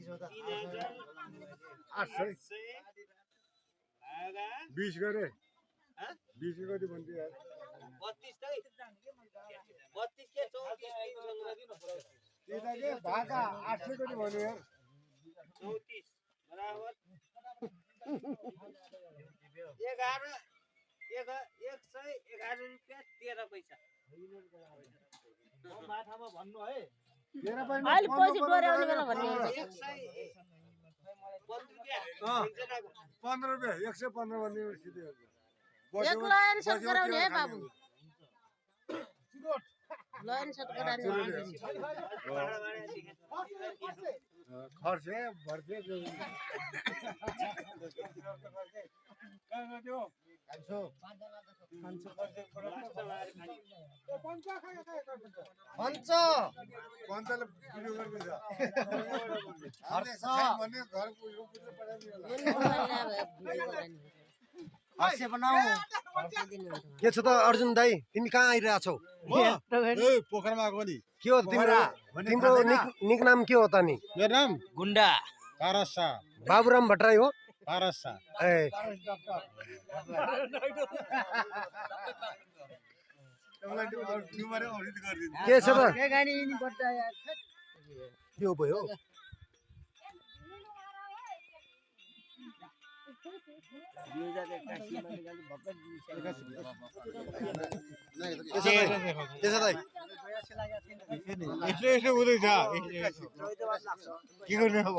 20 गरे 20 कति भन्थ्यो यार 32 चाहिँ 32 के 34 त्यता के भाका 800 कति भन्यो यार 34 बराबर 111 रुपैयाँ 13 पैसा माथामा भन्नु है अहिले पछि डोर्याउने बेला भन्ने 15 रुपैयाँ 115 भन्ने सिधै एक लाइन सेट गराउने है बाबु लाइन सेट गराउने खर्च भर्थे पञ्चले भिडियो गर्दैछ भन्ने घर हास्य बनाऊ के छ त अर्जुन दाई तिमी कहाँ आइरहेको छौ पोखरमा आएको नि के हो तिम्रो निक नाम के हो त नि मेरो नाम गुन्डा पारसा बाबुराम भट्टराई हो पारसा ए के छ त के भयो यसो हुँदैछ के गर्ने अब